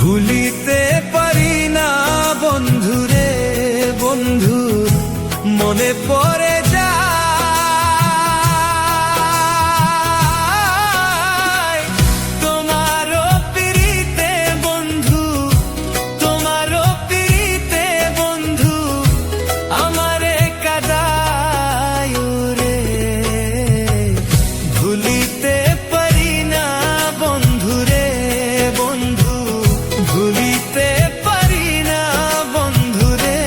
ভুলিতে পারি না বন্ধুরে বন্ধু, মনে পড়ে যায় তোমারও পিরিতে বন্ধু, তোমারও পিরিতে বন্ধু আমারে কাদায় রে। ভুলিতে পারি না বন্ধুরে বন্ধু, ভুলিতে পারি না বন্ধুরে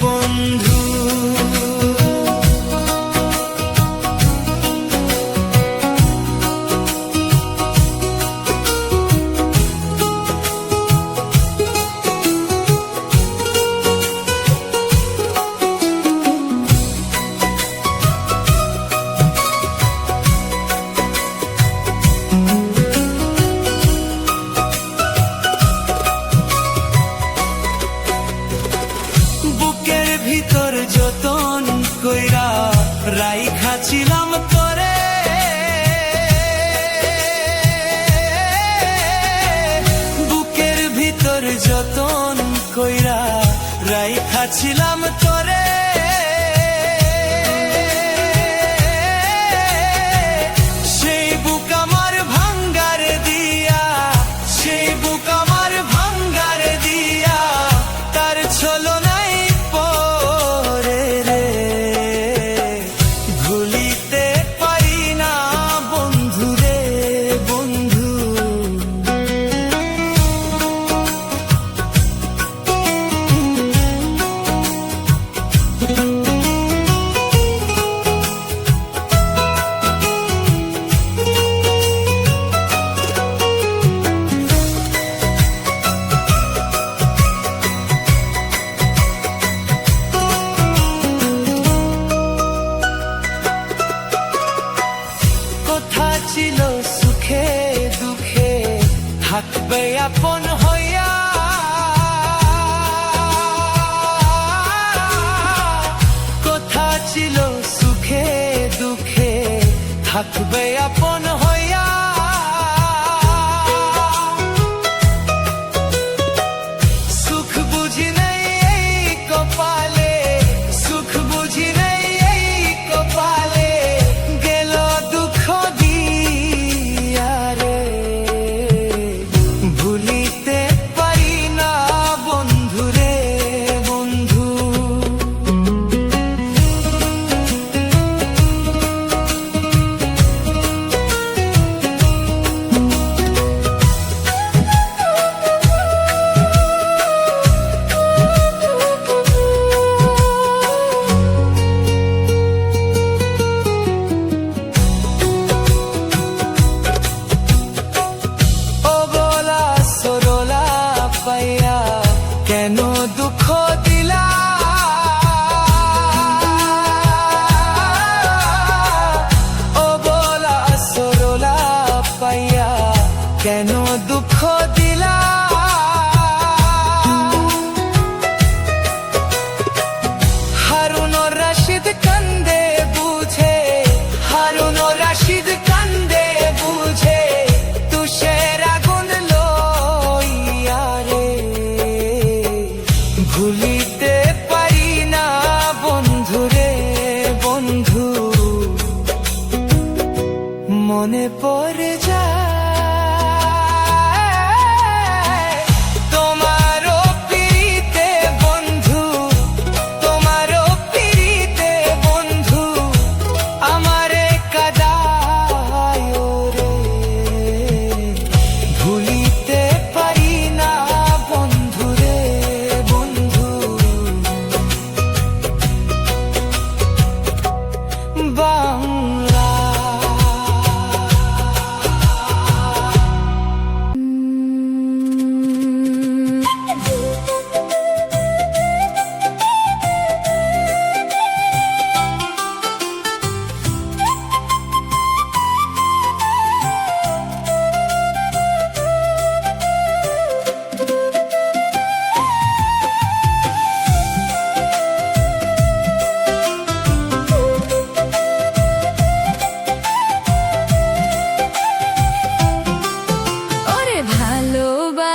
বন্ধু। বুকের ভিতর যতন কইরা রাইখা ছিলাম তোরে, বুকের ভিতর যতন কইরা রাইখা ছিলাম তোরে। সেই বুক আমার ভাঙ্গারে দিয়া, সেই বুক আমার ভাঙ্গারে দিয়া তার ছলনায় পড়ে রে। ভুলিতে পারি না বন্ধুরে বন্ধু, ছিল সুখে দুঃখে থাকবে আপন হইয়া, কথা ছিল সুখে দুঃখে থাকবে আপন হইয়া। সুখ বুঝি নেই এই কপালে, সুখ বুঝি নেই এই কপালে, গেল দুঃখ দিয়া রে। ভুলিতে পারি না বন্ধুরে বন্ধু, কেন দুঃখ দিলা, ও বলা সরলা পাইয়া কেন দুঃখ দিলা। হারুন রশিদ কান্দে বুঝে, হারুন রশিদ কান্দে বুঝে তুষের আগুন লইয়া রে। ভুলিতে পারি না বন্ধুরে বন্ধু, মনে পড়ে যায়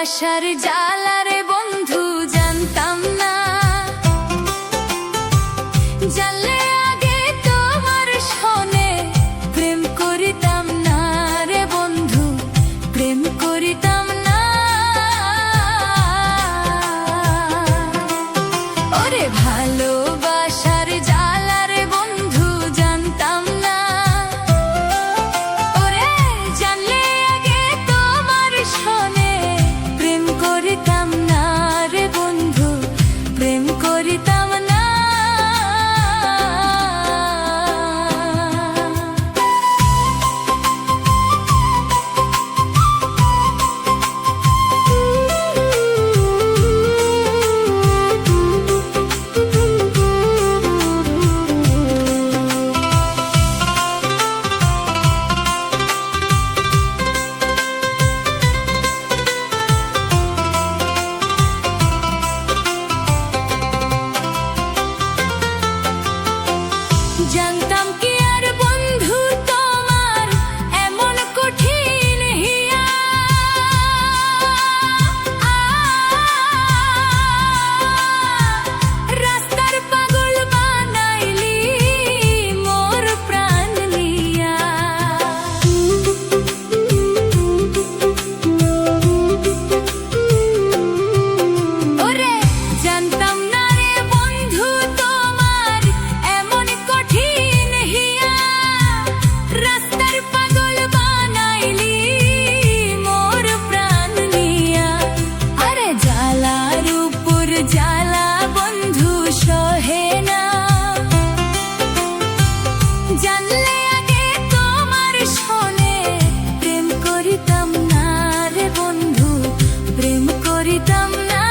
ভালোবাসার জ্বালারে বন্ধু জানতাম না, জানলে আগে তোমার শোনে প্রেম করিতাম না রে বন্ধু, প্রেম করিতাম না। ওরে ভালোবাসার জ্বালারে বন্ধু জানতাম না, ওরে জানলে আগে তোমার শোনে প্রেম করিতাম না রে বন্ধু, প্রেম করিতাম না। জানতাম কি আর বন্ধু তোমার এমন কঠিন হিয়া, রাস্তার পাগল বানাইলি মোর প্রাণ নিয়া। ওরে জানতাম না রে বন্ধু তোমার এমন কঠিন হিয়া, রাস্তার পাগল বানাইলি মোর প্রাণ নিয়া। আরে জ্বালার উপর জ্বালা বন্ধু সহে না, জানলে আগে তোমার শোনে প্রেম করিতাম না রে বন্ধু, প্রেম করিতাম না।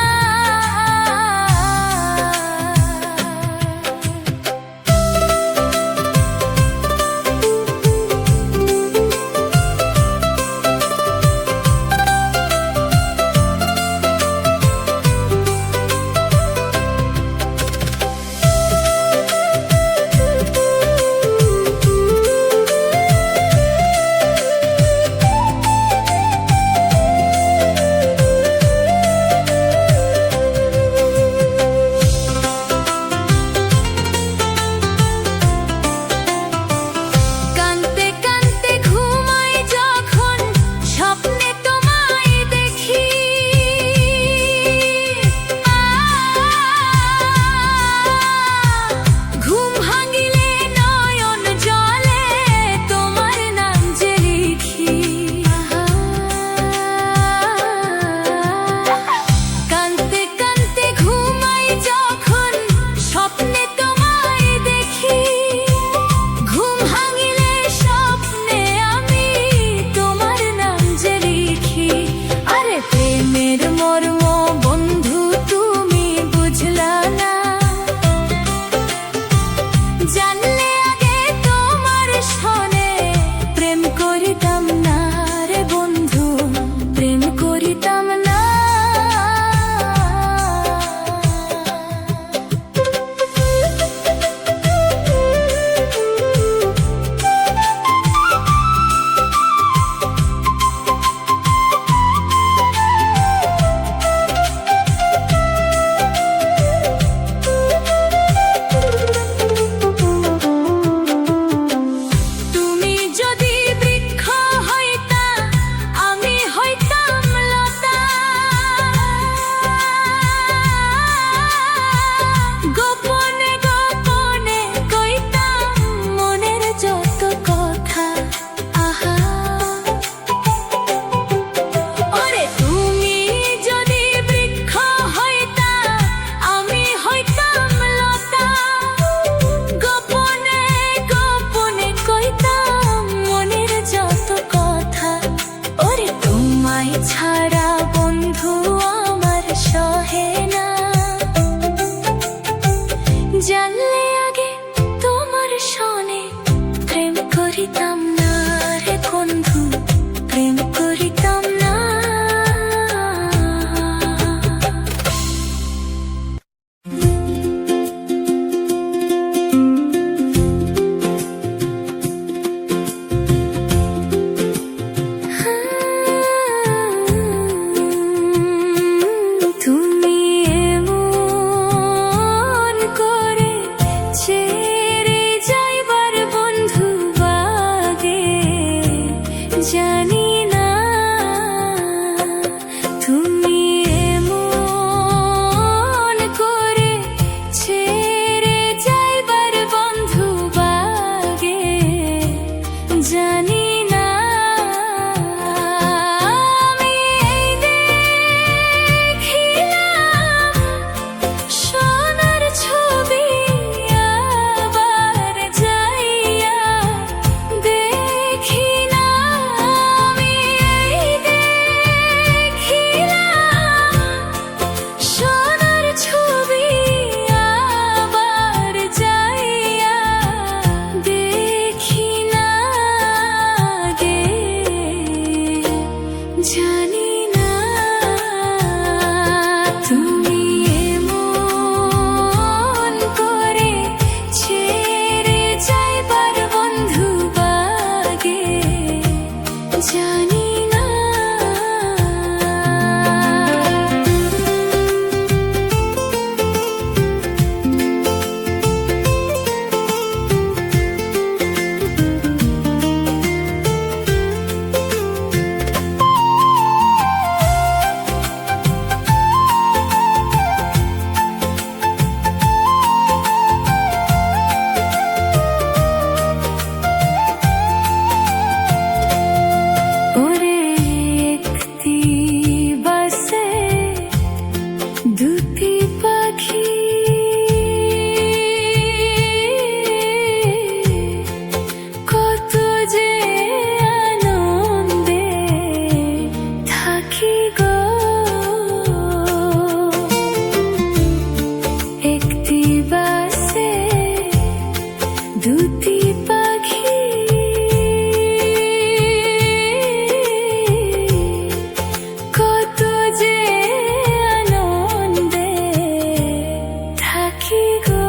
কানতে কানতে ঘুমাই যখন স্বপ্নে তোমায় দেখি, ঘুম ভাঙিলে নয়ন জলে তোমার নাম যে লিখি। কানতে কানতে ঘুমাই যখন স্বপ্নে তোমায় দেখি, ঘুম ভাঙিলে স্বপ্নে আমি তোমার নাম যে লিখি। আরে প্রেমের মর্ম বন্ধু তুমি বুঝলা না, জানলে আগে তোমার শোনে প্রেম করিতাম না রে বন্ধু, প্রেম করিতাম না। তুমি যদি বৃক্ষ হইতা আমি হইতাম লতা, গোপনে গোপনে কইতাম মনের যত কথা। আহা ওরে তুমি যদি বৃক্ষ হইতা আমি হইতাম লতা, গোপনে গোপনে কইতাম মনের যত কথা। ওরে তোমায় ছাড়া বন্ধু আমার সহে না, জানলে আগে তোমার শোনে প্রেম করিতাম না রে বন্ধু, প্রেম করিতাম না। জানি না তুমি এমন করে ছেড়ে যাইবার বন্ধু বাগে, জানি না। ওরে একটি বাসে দুটি পাখি, কত যে আনন্দে থাকি গো। একটি বাসে দুটি পাখি, কত যে আনন্দে থাকি গো।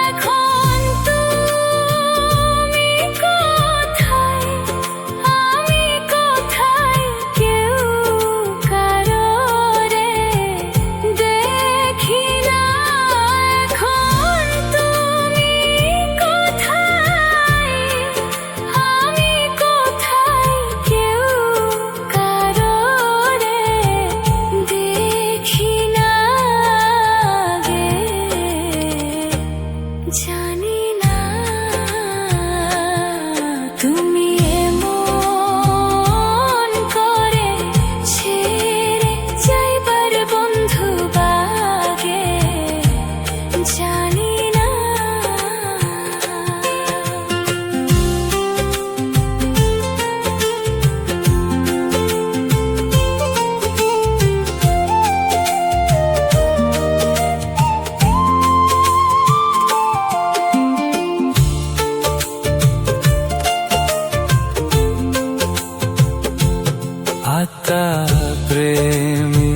এখন তুমি কোথায়, আমি কোথায়, কেউ কারোরে দেখি না। এখন তুমি কোথায়, আমি কোথায়, কেউ কারোরে দেখি না গে, জানি না তুমি এমন করে ছেড়ে যাইবার বন্ধু বাগে, জানি না। আত্মা প্রেমী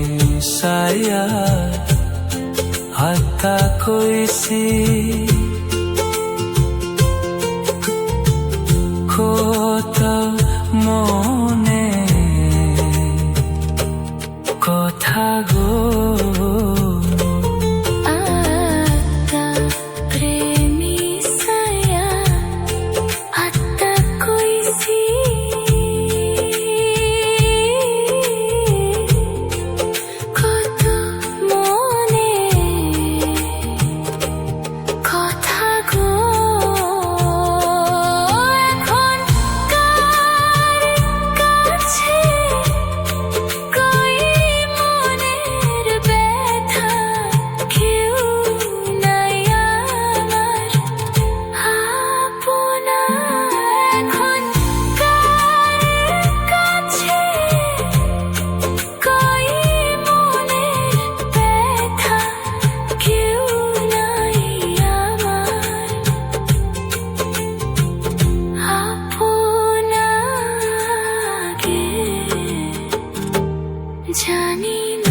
সায়া আত্মা কইছি, কত মনে কথা গো। আত্মা প্রেমী সায়া আত্মা কইছি, কত মনে কথা গো। এখন কার কাছে কই মনের ব্যথা, কেউ নাই আমার আপনা। এখন কার কাছে কই মনের ব্যথা, কেউ নাই আমার আপনা গে, জানি না।